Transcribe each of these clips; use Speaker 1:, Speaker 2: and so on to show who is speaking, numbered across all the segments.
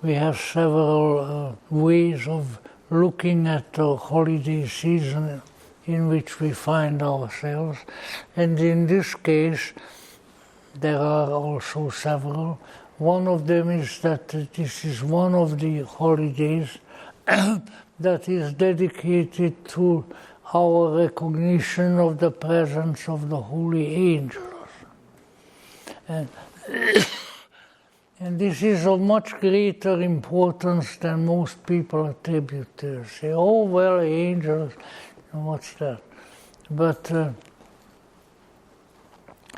Speaker 1: we have several ways of looking at the holiday season in which we find ourselves. And in this case, there are also several. One of them is that this is one of the holidays that is dedicated to our recognition of the presence of the holy angels. And this is of much greater importance than most people attribute to it. Say, oh, well, angels, what's that? But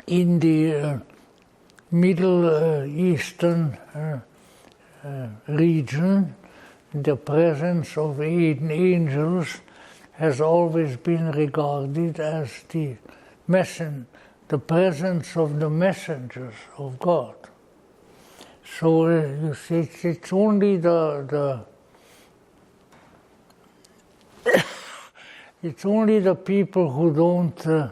Speaker 1: in the Middle Eastern region, the presence of angels has always been regarded as the presence of the messengers of God. So you see, it's only it's only the people who don't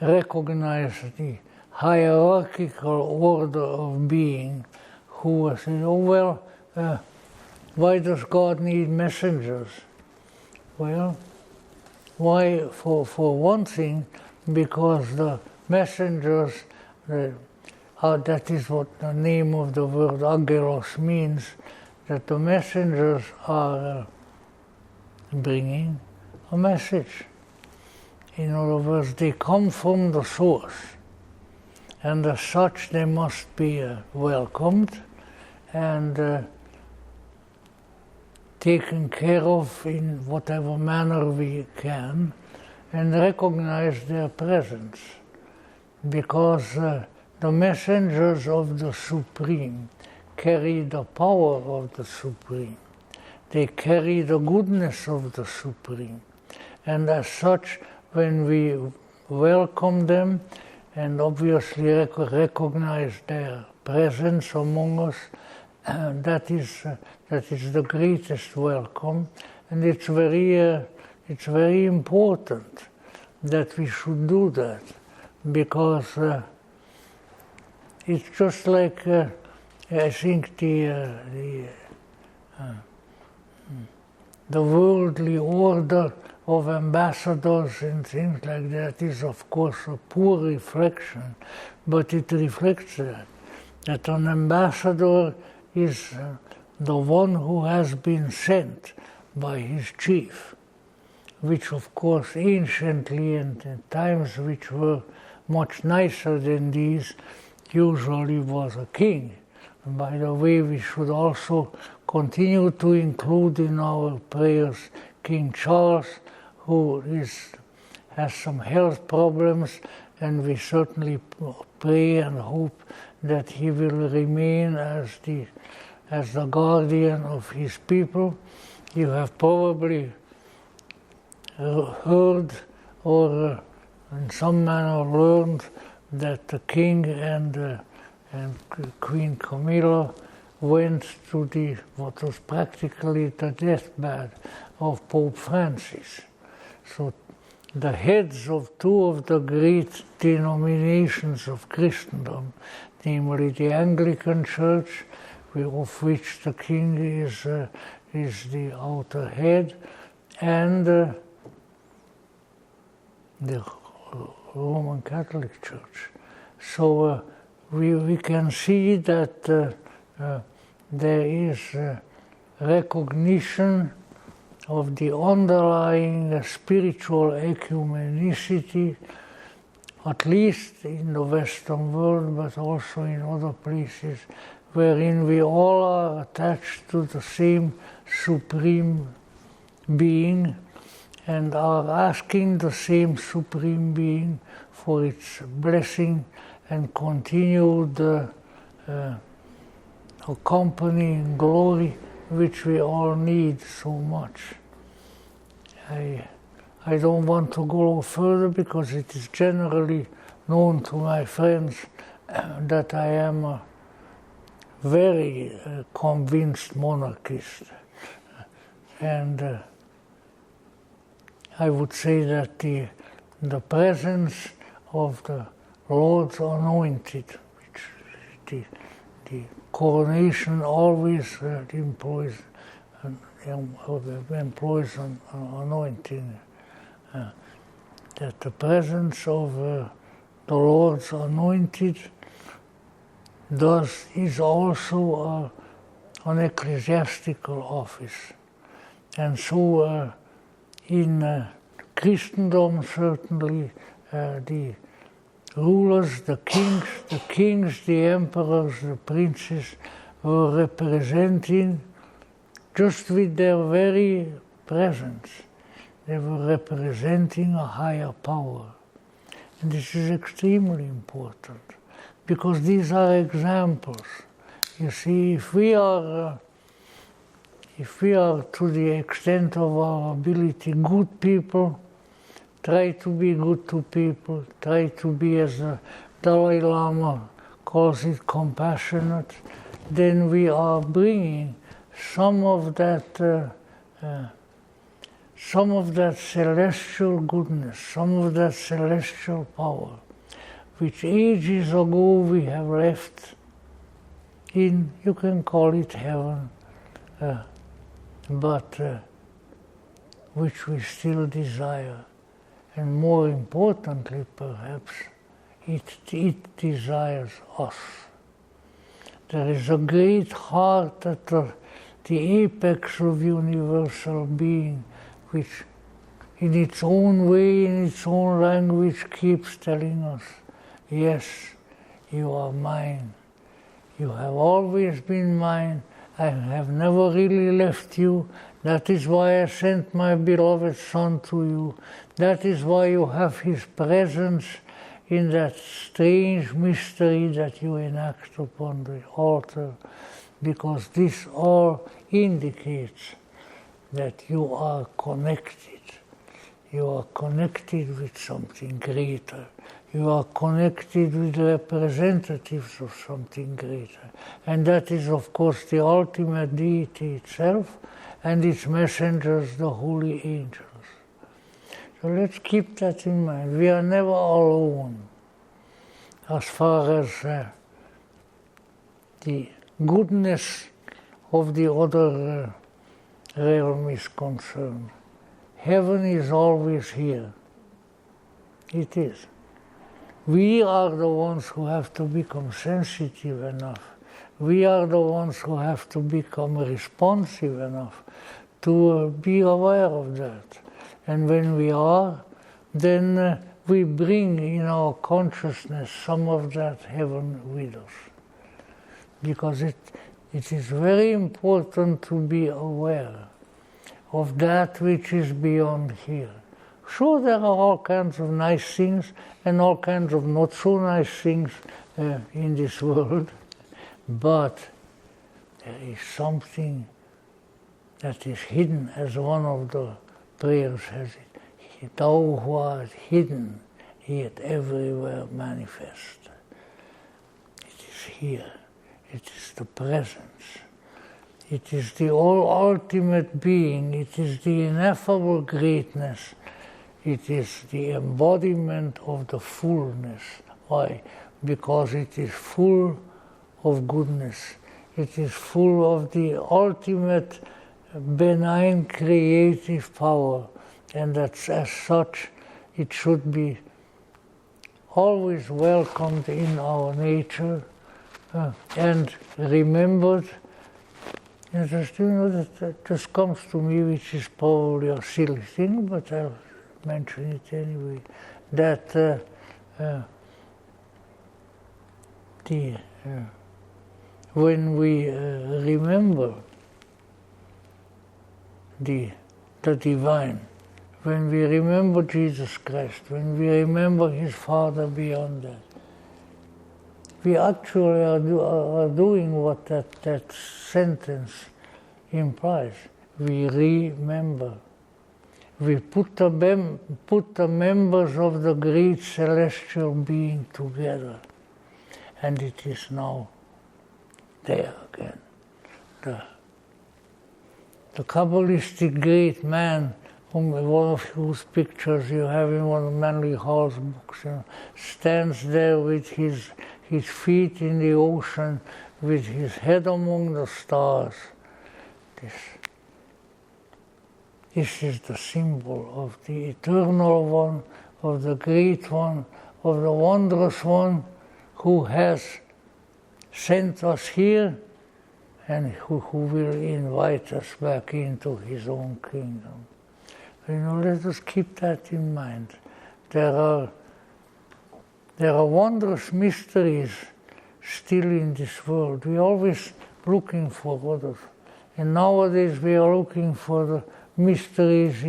Speaker 1: recognize the hierarchical order of being who are saying, oh well, why does God need messengers? Well, why? For one thing, because the messengers, that is what the name of the word angelos means, that the messengers are bringing a message. In other words, they come from the source, and as such they must be welcomed and taken care of in whatever manner we can, and recognize their presence, because the messengers of the Supreme carry the power of the Supreme. They carry the goodness of the Supreme. And as such, when we welcome them and obviously recognize their presence among us, that is the greatest welcome. And it's very important that we should do that, because it's just like I think the worldly order of ambassadors and things like that is of course a poor reflection, but it reflects that an ambassador is the one who has been sent by his chief, which of course anciently and in times which were much nicer than these, usually was a king. And by the way, we should also continue to include in our prayers King Charles, who has some health problems, and we certainly pray and hope that he will remain as the guardian of his people. You have probably heard or in some manner learned that the king and Queen Camilla went to what was practically the deathbed of Pope Francis. So the heads of two of the great denominations of Christendom, namely the Anglican Church, of which the king is the outer head, and the Roman Catholic Church. So we can see that there is recognition of the underlying spiritual ecumenicity, at least in the Western world, but also in other places, wherein we all are attached to the same Supreme Being and are asking the same Supreme Being for its blessing and continued accompanying glory, which we all need so much. I don't want to go further because it is generally known to my friends that I am a very convinced monarchist. And I would say that the presence of the Lord's anointed, which the coronation always employs an anointing. That the presence of the Lord's anointed is also an ecclesiastical office. And so in Christendom, certainly, the rulers, the kings, the emperors, the princes were representing, just with their very presence, they were representing a higher power. And this is extremely important, because these are examples. You see, if we are to the extent of our ability good people, try to be good to people, try to be, as the Dalai Lama calls it, compassionate, then we are bringing some of that celestial goodness, some of that celestial power, which ages ago we have left in, you can call it heaven, but which we still desire. And more importantly, perhaps, it desires us. There is a great heart at the apex of universal being, which in its own way, in its own language, keeps telling us, yes, you are mine. You have always been mine. I have never really left you. That is why I sent my beloved Son to you. That is why you have his presence in that strange mystery that you enact upon the altar, because this all indicates that you are connected. You are connected with something greater. You are connected with representatives of something greater. And that is, of course, the ultimate deity itself and its messengers, the holy angels. So let's keep that in mind. We are never alone as far as the goodness of the other realm is concerned. Heaven is always here. It is. We are the ones who have to become sensitive enough. We are the ones who have to become responsive enough to be aware of that. And when we are, then we bring in our consciousness some of that heaven with us. Because it is very important to be aware of that which is beyond here. Sure, there are all kinds of nice things and all kinds of not so nice things in this world, but there is something that is hidden, as one of the prayers has it. Thou who art hidden, yet everywhere manifest. It is here. It is the presence. It is the all-ultimate being. It is the ineffable greatness. It is the embodiment of the fullness. Why? Because it is full of goodness. It is full of the ultimate benign creative power. And that as such, it should be always welcomed in our nature and remembered. And just, that just comes to me, which is probably a silly thing, but I'll mention it anyway, that when we remember the divine, when we remember Jesus Christ, when we remember his Father beyond that, we actually are doing what that sentence implies. We remember. We put the members of the great celestial being together, and it is now there again. The Kabbalistic great man, one of whose pictures you have in one of Manly Hall's books, stands there with his feet in the ocean, with his head among the stars. This is the symbol of the eternal one, of the great one, of the wondrous one who has sent us here and who will invite us back into his own kingdom. Let us keep that in mind. There are wondrous mysteries still in this world. We're always looking for others. And nowadays we are looking for the mysteries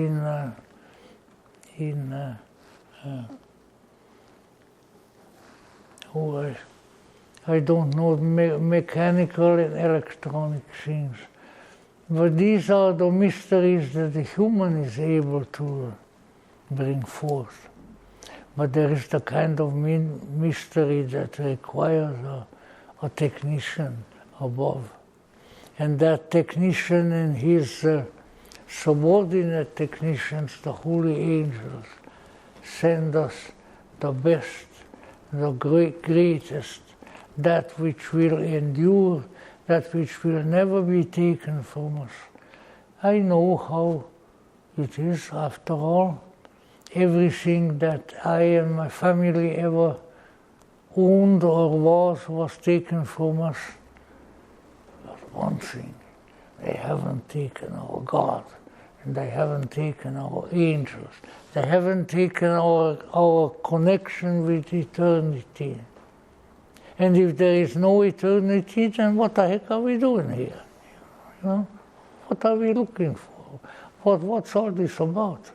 Speaker 1: I don't know, mechanical and electronic things. But these are the mysteries that the human is able to bring forth. But there is the kind of mystery that requires a technician above. And that technician and his subordinate technicians, the holy angels, send us the best, the greatest, that which will endure, that which will never be taken from us. I know how it is, after all. Everything that I and my family ever owned or was taken from us. But one thing, they haven't taken our God, and they haven't taken our angels. They haven't taken our connection with eternity. And if there is no eternity, then what the heck are we doing here? What are we looking for? What's all this about?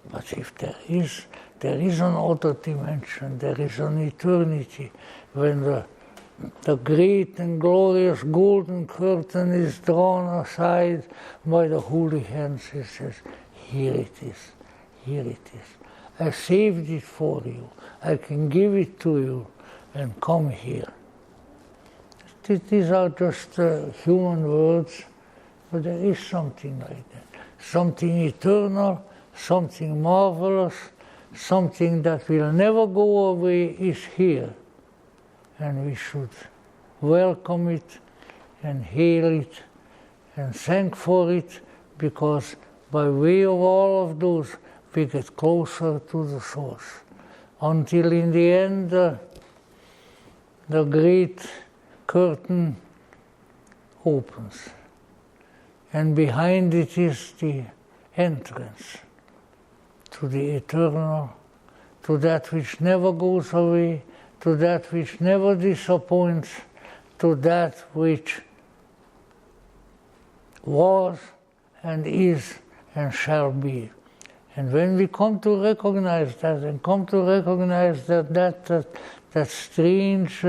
Speaker 1: But if there is another dimension, there is an eternity, when the great and glorious golden curtain is drawn aside by the holy hands, it says, here it is, here it is. I saved it for you, I can give it to you, and come here. These are just human words, but there is something like that. Something eternal, something marvelous, something that will never go away is here. And we should welcome it and hail it and thank for it, because by way of all of those we get closer to the source. Until in the end the great curtain opens, and behind it is the entrance to the eternal, to that which never goes away, to that which never disappoints, to that which was and is and shall be. And when we come to recognize that, and come to recognize that strange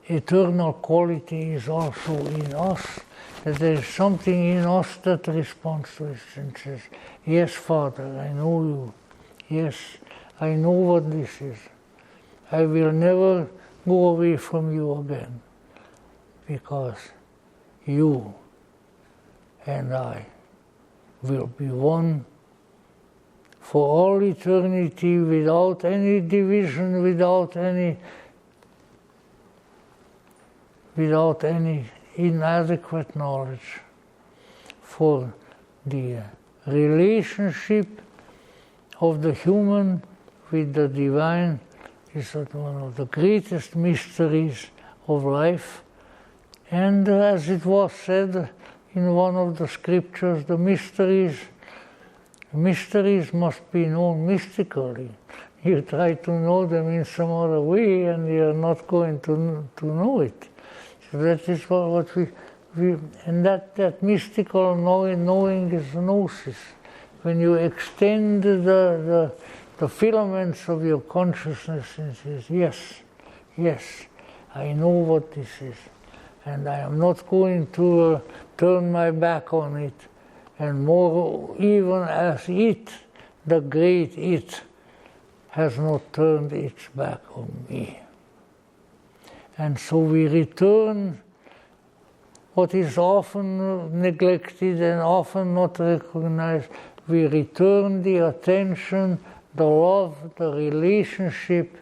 Speaker 1: eternal quality is also in us, that there is something in us that responds to it and says, yes, Father, I know you. Yes, I know what this is. I will never go away from you again, because you and I will be one for all eternity, without any division, without any inadequate knowledge. For the relationship of the human with the divine is one of the greatest mysteries of life. And as it was said in one of the scriptures, the mysteries must be known mystically. You try to know them in some other way and you're not going to know it. So that is what we and that mystical knowing is gnosis. When you extend the filaments of your consciousness and says, yes, I know what this is, and I am not going to turn my back on it, and more even as it, the great it, has not turned its back on me. And so we return what is often neglected and often not recognized. We return the attention, the love, the relationship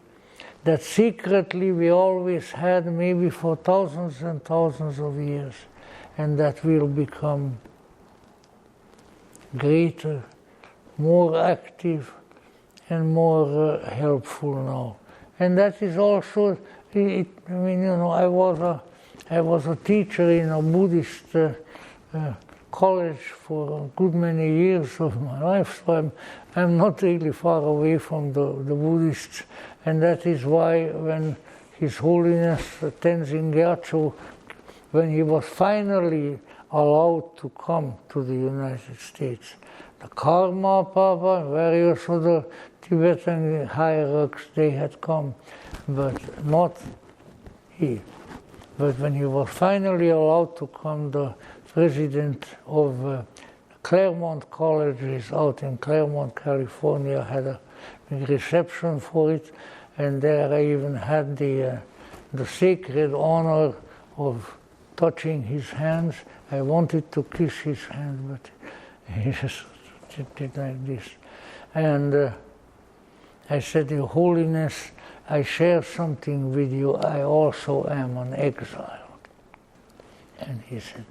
Speaker 1: that secretly we always had, maybe for thousands and thousands of years, and that will become greater, more active, and more helpful now. And that is also, I was a teacher in a Buddhist college for a good many years of my life, so I'm not really far away from the Buddhists, and that is why when His Holiness Tenzin Gyatso, when he was finally allowed to come to the United States, the Karma Papa, various other Tibetan hierarchs, they had come, but not he. But when he was finally allowed to come, the president of Claremont Colleges out in Claremont, California, had a big reception for it, and there I even had the sacred honor of touching his hands. I wanted to kiss his hand, but he just did like this. And I said, Your Holiness, I share something with you. I also am an exile. And he said,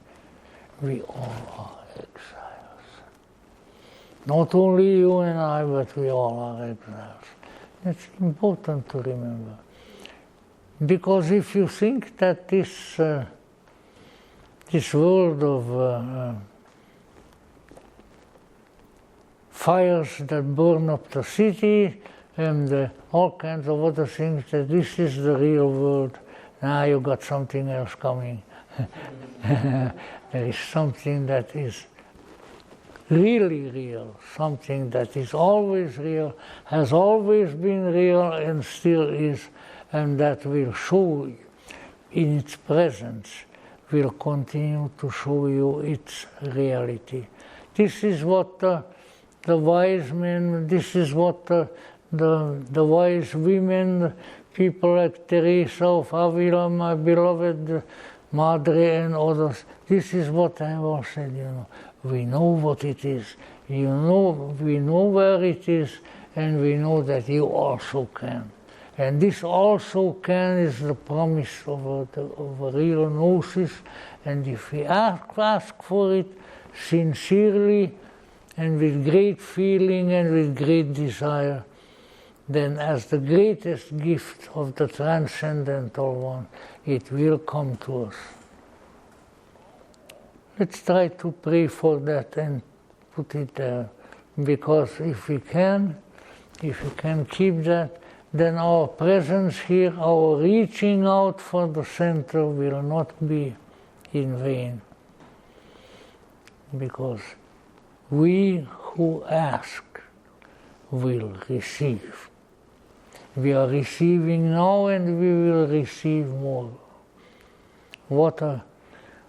Speaker 1: we all are exiles. Not only you and I, but we all are exiles. That's important to remember. Because if you think that this world of fires that burn up the city and all kinds of other things, that this is the real world, now you got something else coming. There is something that is really real, something that is always real, has always been real and still is, and that will show in its presence, will continue to show you its reality. This is what the wise men, this is what the wise women, people like Teresa of Avila, my beloved Madre, and others, this is what I have all said, we know what it is, we know where it is, and we know that you also can. And this also can is the promise of a real gnosis, and if we ask for it sincerely and with great feeling and with great desire, then as the greatest gift of the Transcendental One, it will come to us. Let's try to pray for that and put it there, because if we can keep that, then our presence here, our reaching out for the center will not be in vain. Because we who ask will receive. We are receiving now and we will receive more. What a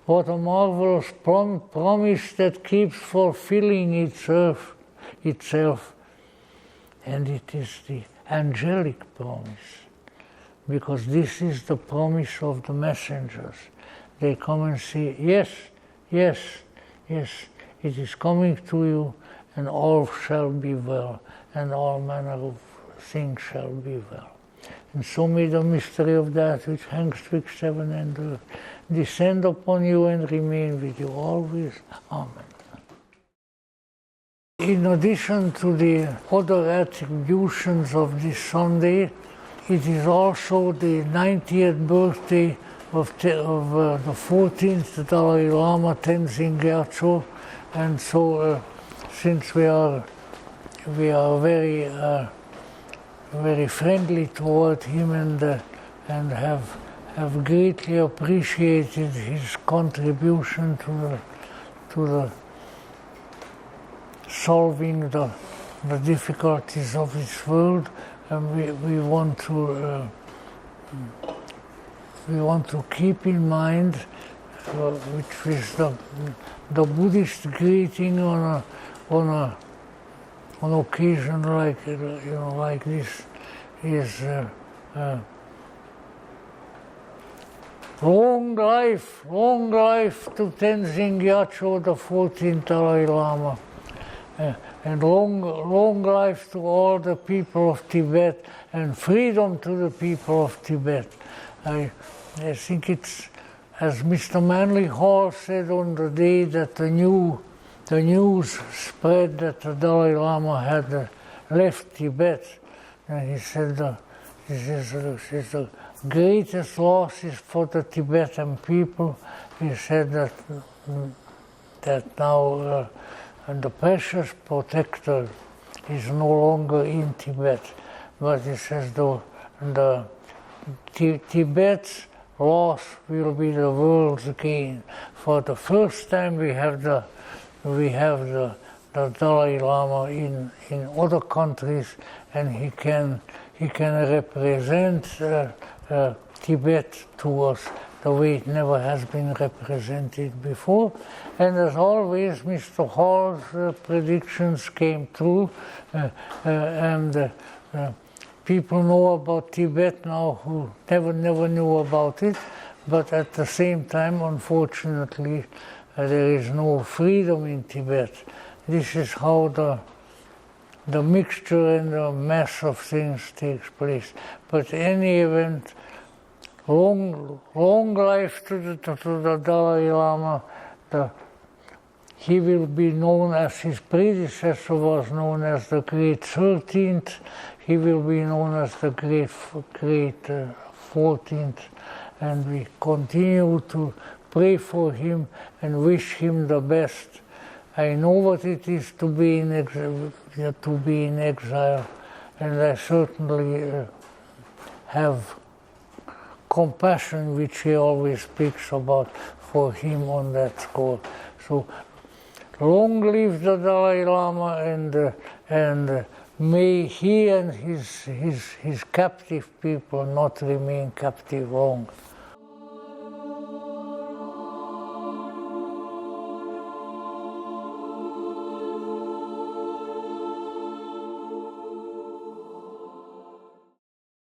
Speaker 1: marvelous promise that keeps fulfilling itself, and it is the angelic promise, because this is the promise of the messengers. They come and say, yes, yes, yes, it is coming to you, and all shall be well, and all manner of things shall be well. And so may the mystery of that which hangs twixt heaven and earth descend upon you and remain with you always. Amen. In addition to the other attributions of this Sunday, it is also the 90th birthday of the 14th Dalai Lama, Tenzin Gyatso, and so since we are very very friendly toward him and have greatly appreciated his contribution to the solving the difficulties of this world, and we want to keep in mind, which is the Buddhist greeting on an occasion like this is long life to Tenzin Gyatso, the 14th Dalai Lama. and long life to all the people of Tibet, and freedom to the people of Tibet. I think it's, as Mr. Manly Hall said on the day that the news spread that the Dalai Lama had left Tibet, and he said this is the greatest losses for the Tibetan people. He said that now the precious protector is no longer in Tibet, but he says the Tibet's loss will be the world's gain. For the first time we have the Dalai Lama in other countries, and he can represent Tibet to us the way it never has been represented before. And as always, Mr. Hall's predictions came true, and people know about Tibet now who never knew about it, but at the same time, unfortunately, there is no freedom in Tibet. This is how the mixture and the mess of things takes place. But in any event, long life to the Dalai Lama. He will be known as his predecessor was known as the Great 13th. He will be known as the Great 14th. And we continue to pray for him and wish him the best. I know what it is to be in exile, and I certainly have compassion, which he always speaks about, for him on that score. So long live the Dalai Lama, and may he and his captive people not remain captive long.